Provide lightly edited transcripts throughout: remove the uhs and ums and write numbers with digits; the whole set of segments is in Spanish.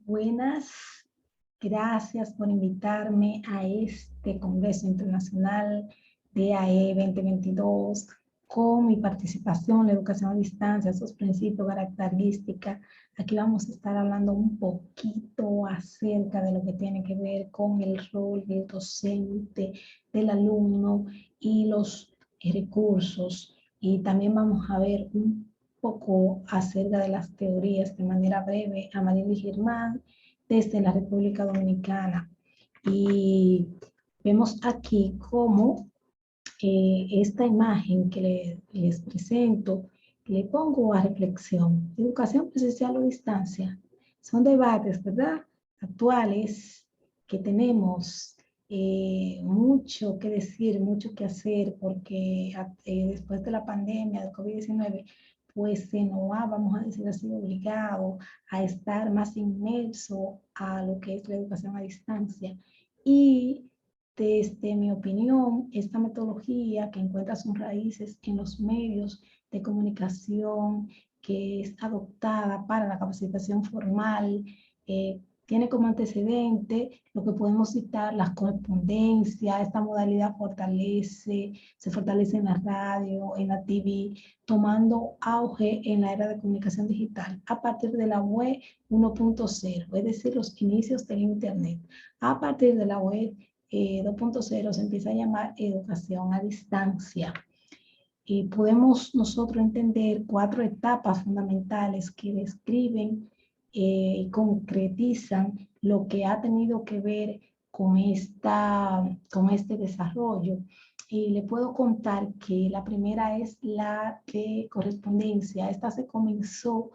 Buenas, gracias por invitarme a este Congreso Internacional de AE 2022 con mi participación, la educación a distancia, sus principios, características. Aquí vamos a estar hablando un poquito acerca de lo que tiene que ver con el rol del docente, del alumno y los recursos. Y también vamos a ver un poco acerca de las teorías de manera breve a Marieli Germán desde la República Dominicana. Y vemos aquí cómo esta imagen que les presento, le pongo a reflexión. Educación presencial o distancia. Son debates, ¿verdad? Actuales que tenemos mucho que decir, mucho que hacer, porque después de la pandemia del COVID-19, pues se nos ha, vamos a decir así, obligado a estar más inmerso a lo que es la educación a distancia. Y desde mi opinión, esta metodología que encuentra sus raíces en los medios de comunicación, que es adoptada para la capacitación formal, tiene como antecedente lo que podemos citar, las correspondencias. Esta modalidad se fortalece en la radio, en la TV, tomando auge en la era de comunicación digital a partir de la web 1.0, es decir, los inicios del Internet. A partir de la web 2.0 se empieza a llamar educación a distancia. Podemos nosotros entender 4 etapas fundamentales que describen y concretizan lo que ha tenido que ver con este desarrollo. Y le puedo contar que la primera es la de correspondencia. Esta se comenzó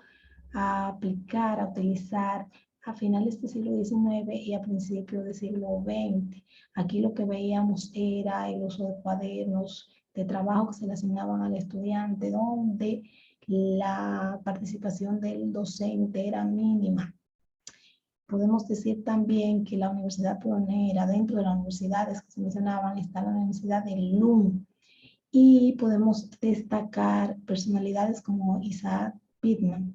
a aplicar, a utilizar a finales del siglo XIX y a principios del siglo XX. Aquí lo que veíamos era el uso de cuadernos de trabajo que se le asignaban al estudiante, donde la participación del docente era mínima. Podemos decir también que la universidad pionera, dentro de las universidades que se mencionaban, está la Universidad de Lund. Y podemos destacar personalidades como Isaac Pitman,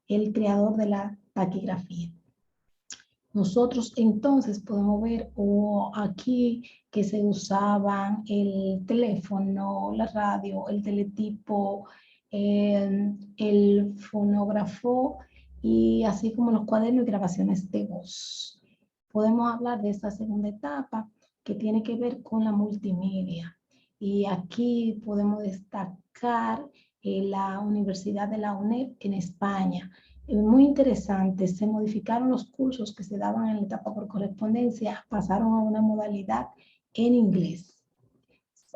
el creador de la taquigrafía. Nosotros entonces podemos ver aquí que se usaban el teléfono, la radio, el teletipo, el fonógrafo y así como los cuadernos y grabaciones de voz. Podemos hablar de esta segunda etapa que tiene que ver con la multimedia. Y aquí podemos destacar la Universidad de la UNED en España. Muy interesante, se modificaron los cursos que se daban en la etapa por correspondencia, pasaron a una modalidad en inglés,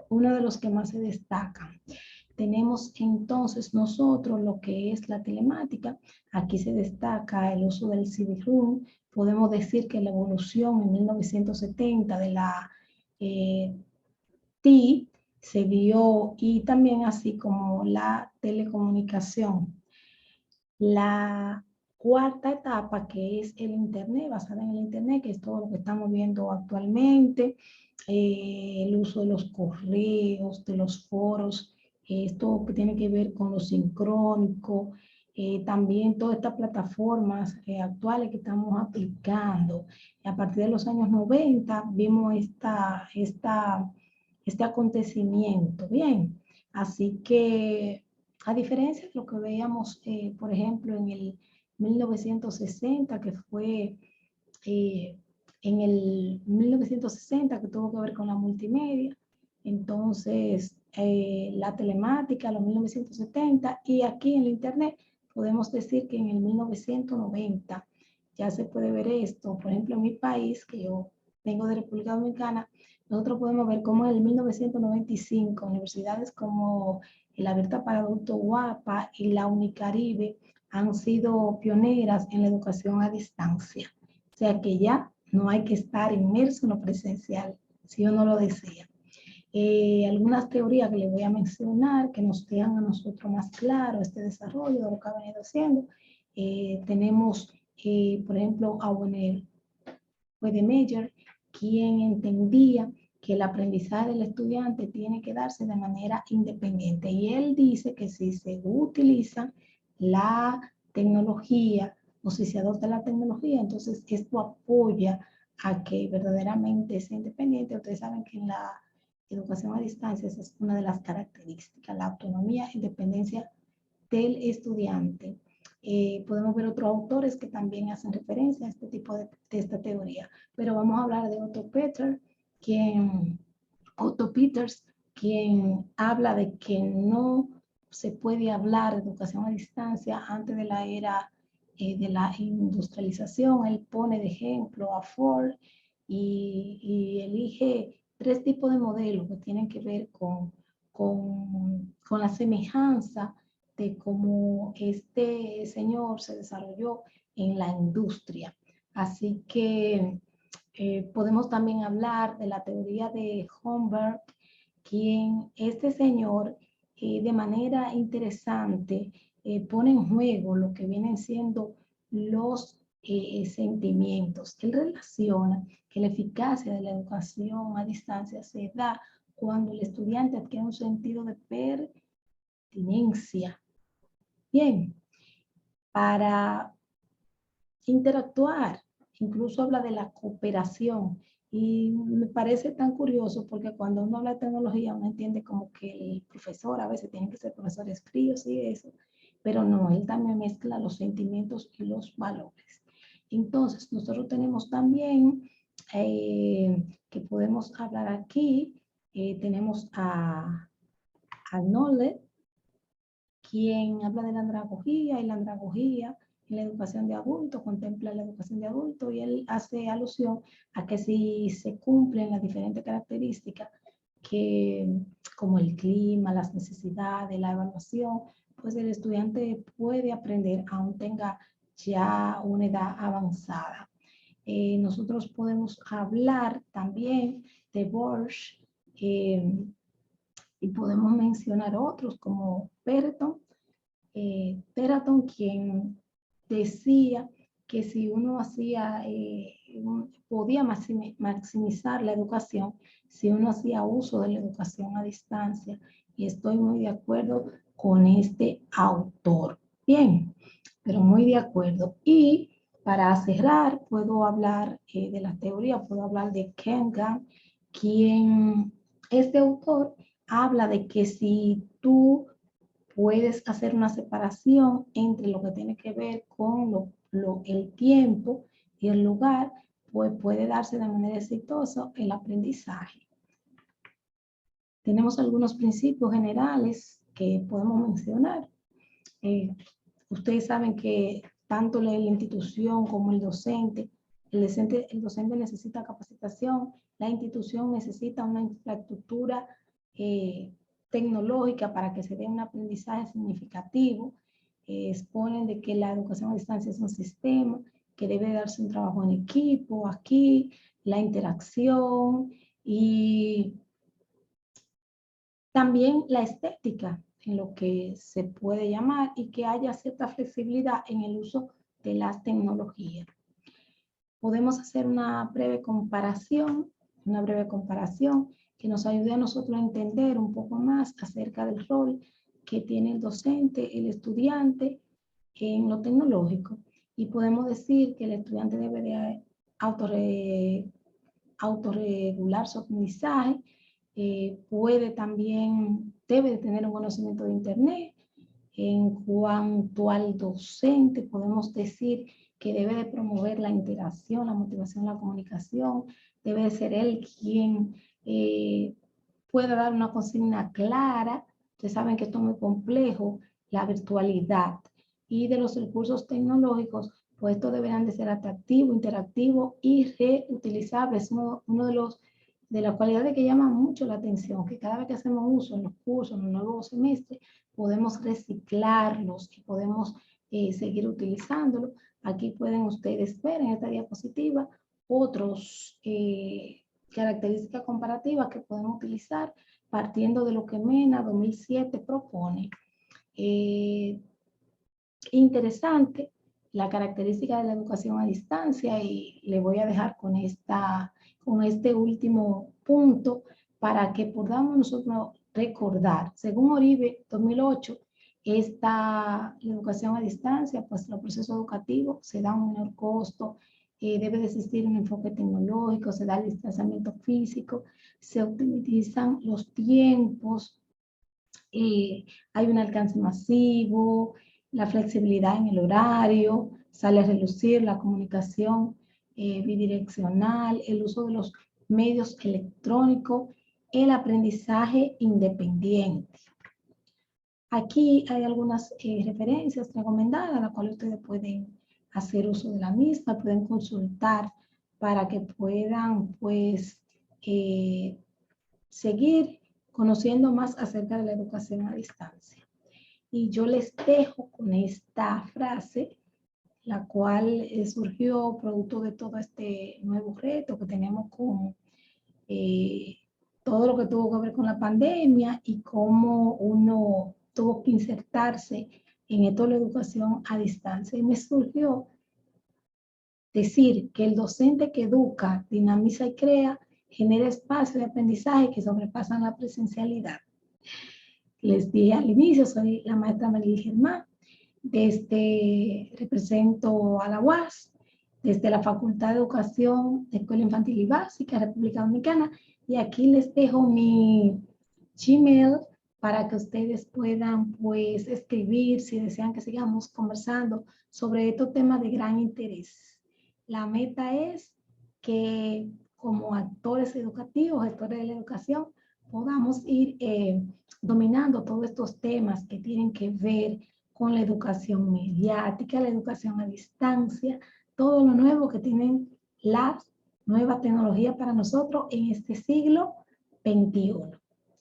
uno de los que más se destacan. Tenemos entonces nosotros lo que es la telemática. Aquí se destaca el uso del CD-ROOM. Podemos decir que la evolución en 1970 de la TI se dio, y también así como la telecomunicación. La cuarta etapa, que es el Internet, basada en el Internet, que es todo lo que estamos viendo actualmente, el uso de los correos, de los foros, esto que tiene que ver con lo sincrónico, también todas estas plataformas actuales que estamos aplicando. A partir de los años 90 vimos este acontecimiento. Bien, así que a diferencia de lo que veíamos, por ejemplo, en el 1960, que fue en el 1960, que tuvo que ver con la multimedia, entonces la telemática, los 1970, y aquí en el Internet podemos decir que en el 1990 ya se puede ver esto. Por ejemplo, en mi país, que yo vengo de República Dominicana, nosotros podemos ver cómo en el 1995 universidades como la Abierta para Adultos UAPA y la Unicaribe han sido pioneras en la educación a distancia. O sea que ya no hay que estar inmerso en lo presencial, si uno lo desea. Algunas teorías que les voy a mencionar que nos dejan a nosotros más claro este desarrollo de lo que ha venido haciendo. Tenemos, por ejemplo, a Wedemeyer, quien entendía que el aprendizaje del estudiante tiene que darse de manera independiente. Y él dice que si se utiliza la tecnología auspiciador de la tecnología. Entonces, esto apoya a que verdaderamente sea independiente. Ustedes saben que en la educación a distancia esa es una de las características, la autonomía e independencia del estudiante. Podemos ver otros autores que también hacen referencia a este tipo de esta teoría, pero vamos a hablar de Otto Peters, quien habla de que no se puede hablar de educación a distancia antes de la era de la industrialización. Él pone de ejemplo a Ford y elige 3 tipos de modelos que tienen que ver con la semejanza de cómo este señor se desarrolló en la industria. Así que podemos también hablar de la teoría de Holmberg, quien este señor de manera interesante pone en juego lo que vienen siendo los sentimientos. Él relaciona que la eficacia de la educación a distancia se da cuando el estudiante adquiere un sentido de pertinencia. Bien, para interactuar, incluso habla de la cooperación. Y me parece tan curioso porque cuando uno habla de tecnología, uno entiende como que el profesor a veces tiene que ser profesores fríos y eso, pero no, él también mezcla los sentimientos y los valores. Entonces, nosotros tenemos también que podemos hablar aquí, tenemos a Knowledge, quien habla de la andragogía, y la andragogía en la educación de adultos, contempla la educación de adultos, y él hace alusión a que si se cumplen las diferentes características que, como el clima, las necesidades, la evaluación, pues el estudiante puede aprender aún tenga ya una edad avanzada. Nosotros podemos hablar también de Bosch, y podemos mencionar otros como Peraton, quien decía que si uno podía maximizar la educación, si uno hacía uso de la educación a distancia, y estoy muy de acuerdo con este autor. Bien, pero muy de acuerdo. Y para cerrar, puedo hablar de la teoría, puedo hablar de Kengan, quien, este autor, habla de que si tú puedes hacer una separación entre lo que tiene que ver con el tiempo y el lugar, pues puede darse de manera exitosa el aprendizaje. Tenemos algunos principios generales que podemos mencionar. Ustedes saben que tanto la institución como el docente necesita capacitación, la institución necesita una infraestructura tecnológica para que se dé un aprendizaje significativo. Exponen de que la educación a distancia es un sistema, que debe darse un trabajo en equipo, aquí, la interacción y también la estética, en lo que se puede llamar, y que haya cierta flexibilidad en el uso de las tecnologías. Podemos hacer una breve comparación que nos ayude a nosotros a entender un poco más acerca del rol que tiene el docente, el estudiante en lo tecnológico. Y podemos decir que el estudiante debe de autorregular su aprendizaje, debe de tener un conocimiento de Internet. En cuanto al docente, podemos decir que debe de promover la interacción, la motivación, la comunicación. Debe de ser él quien pueda dar una consigna clara. Ustedes saben que esto es muy complejo, la virtualidad. Y de los recursos tecnológicos, pues estos deberán de ser atractivos, interactivos y reutilizables. Uno de las cualidades que llama mucho la atención, que cada vez que hacemos uso en los cursos, en el nuevo semestre, podemos reciclarlos y podemos seguir utilizándolo. Aquí pueden ustedes ver en esta diapositiva otros características comparativas que podemos utilizar partiendo de lo que MENA 2007 propone. Interesante la característica de la educación a distancia, y le voy a dejar con este último punto para que podamos nosotros recordar. Según Oribe 2008, La educación a distancia, pues los procesos educativos se da un menor costo, debe de existir un enfoque tecnológico, se da el distanciamiento físico, se optimizan los tiempos, hay un alcance masivo, la flexibilidad en el horario, sale a relucir la comunicación bidireccional, el uso de los medios electrónicos, el aprendizaje independiente. Aquí hay algunas referencias recomendadas, a las cuales ustedes pueden hacer uso de la misma, pueden consultar para que puedan, pues, seguir conociendo más acerca de la educación a distancia. Y yo les dejo con esta frase, la cual surgió producto de todo este nuevo reto que tenemos con todo lo que tuvo que ver con la pandemia y cómo uno tuvo que insertarse en esto de la educación a distancia. Y me surgió decir que el docente que educa, dinamiza y crea, genera espacios de aprendizaje que sobrepasan la presencialidad. Les dije al inicio, soy la maestra María Germán, represento a la UAS, desde la Facultad de Educación de Escuela Infantil y Básica, República Dominicana, y aquí les dejo mi Gmail para que ustedes puedan, pues, escribir si desean que sigamos conversando sobre estos temas de gran interés. La meta es que como actores educativos, gestores de la educación, podamos ir dominando todos estos temas que tienen que ver con la educación mediática, la educación a distancia, todo lo nuevo que tienen las nuevas tecnologías para nosotros en este siglo XXI.